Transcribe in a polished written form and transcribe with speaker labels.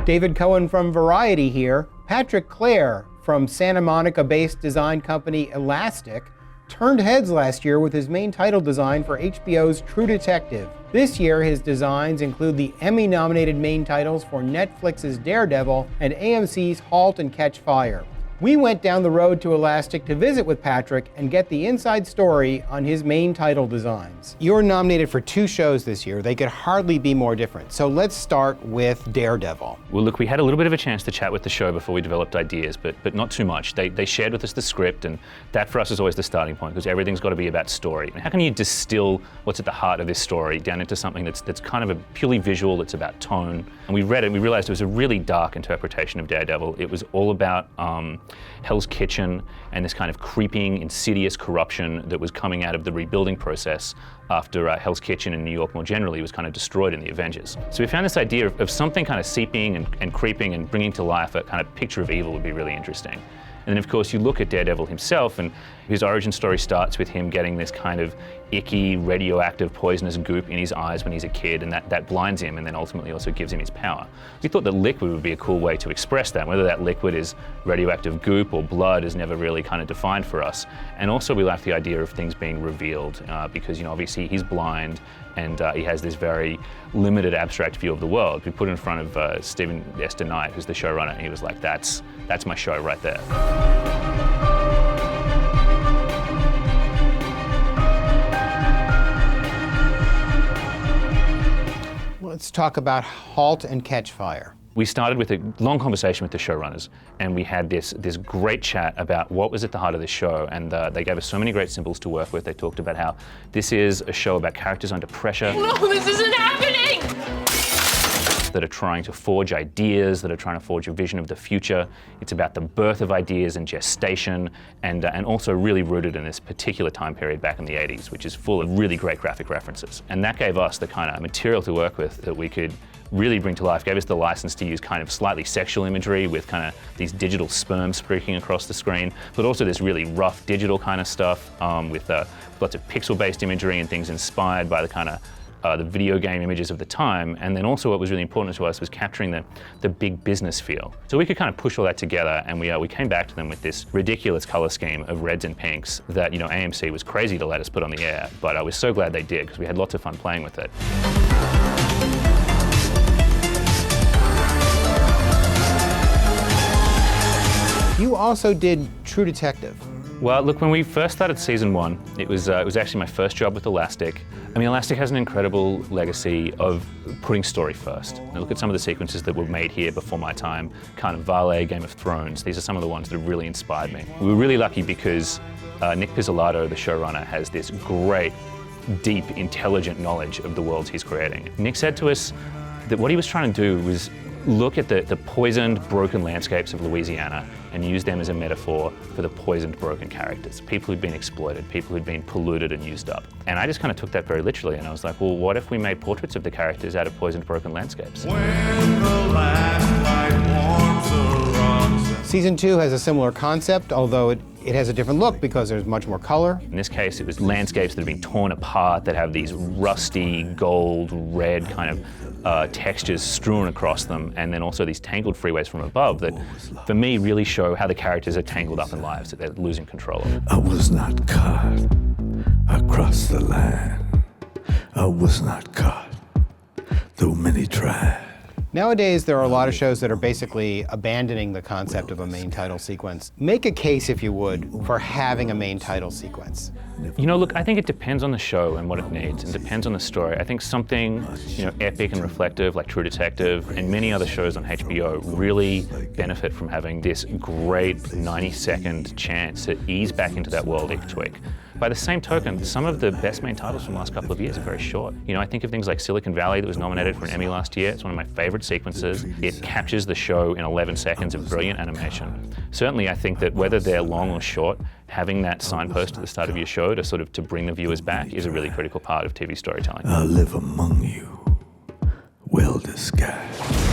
Speaker 1: David Cohen from Variety here. Patrick Clare from Santa Monica-based design company Elastic turned heads last year with his main title design for HBO's True Detective. This year, his designs include the Emmy-nominated main titles for Netflix's Daredevil and AMC's Halt and Catch Fire. We went down the road to Elastic to visit with Patrick and get the inside story on his main title designs. You're nominated for 2 shows this year. They could hardly be more different. So let's start with Daredevil.
Speaker 2: Well, look, we had a little bit of a chance to chat with the show before we developed ideas, but not too much. They shared with us the script, and that for us is always the starting point, because everything's got to be about story. And how can you distill what's at the heart of this story down into something that's kind of a purely visual, it's about tone? And we read it and we realized it was a really dark interpretation of Daredevil. It was all about Hell's Kitchen and this kind of creeping, insidious corruption that was coming out of the rebuilding process after Hell's Kitchen in New York more generally was kind of destroyed in the Avengers. So we found this idea of something kind of seeping and creeping and bringing to life a kind of picture of evil would be really interesting. And then of course you look at Daredevil himself, and his origin story starts with him getting this kind of icky, radioactive, poisonous goop in his eyes when he's a kid, and that blinds him and then ultimately also gives him his power. We thought that liquid would be a cool way to express that. Whether that liquid is radioactive goop or blood is never really kind of defined for us. And also we like the idea of things being revealed because, you know, obviously he's blind and he has this very limited abstract view of the world. We put it in front of Stephen Esther Knight, who's the showrunner, and he was like, that's my show right there.
Speaker 1: Let's talk about Halt and Catch Fire.
Speaker 2: We started with a long conversation with the showrunners, and we had this great chat about what was at the heart of this show, and they gave us so many great symbols to work with. They talked about how this is a show about characters under pressure.
Speaker 3: No, this isn't happening!
Speaker 2: That are trying to forge ideas, that are trying to forge a vision of the future. It's about the birth of ideas and gestation, and also really rooted in this particular time period back in the 80s, which is full of really great graphic references. And that gave us the kind of material to work with that we could really bring to life, gave us the license to use kind of slightly sexual imagery with kind of these digital sperm streaking across the screen, but also this really rough digital kind of stuff with lots of pixel-based imagery and things inspired by the kind of the video game images of the time. And then also what was really important to us was capturing the big business feel. So we could kind of push all that together, and we came back to them with this ridiculous color scheme of reds and pinks that, you know, AMC was crazy to let us put on the air, but I was so glad they did because we had lots of fun playing with it.
Speaker 1: You also did True Detective.
Speaker 2: Well, look, when we first started season 1, it was actually my first job with Elastic. I mean, Elastic has an incredible legacy of putting story first. Now, look at some of the sequences that were made here before my time, Carnivale, Game of Thrones. These are some of the ones that have really inspired me. We were really lucky because Nick Pizzolatto, the showrunner, has this great, deep, intelligent knowledge of the worlds he's creating. Nick said to us that what he was trying to do was look at the poisoned, broken landscapes of Louisiana and use them as a metaphor for the poisoned, broken characters. People who'd been exploited, people who'd been polluted and used up. And I just kind of took that very literally, and I was like, well, what if we made portraits of the characters out of poisoned, broken landscapes?
Speaker 4: When the last light warms the rocks.
Speaker 1: Season 2 has a similar concept, although it has a different look because there's much more color.
Speaker 2: In this case, it was landscapes that have been torn apart, that have these rusty, gold, red kind of textures strewn across them, and then also these tangled freeways from above that, for me, really show how the characters are tangled up in lives that they're losing control of.
Speaker 4: I was not caught across the land. I was not caught, though many tried.
Speaker 1: Nowadays, there are a lot of shows that are basically abandoning the concept of a main title sequence. Make a case, if you would, for having a main title sequence.
Speaker 2: You know, look, I think it depends on the show and what it needs, and depends on the story. I think something, you know, epic and reflective like True Detective and many other shows on HBO really benefit from having this great 90-second chance to ease back into that world each week. By the same token, some of the best main titles from the last couple of years are very short. You know, I think of things like Silicon Valley that was nominated for an Emmy last year. It's one of my favorite sequences. It captures the show in 11 seconds of brilliant animation. Certainly, I think that whether they're long or short, having that signpost at the start of your show to bring the viewers back is a really critical part of TV storytelling.
Speaker 4: I live among you, well disguised.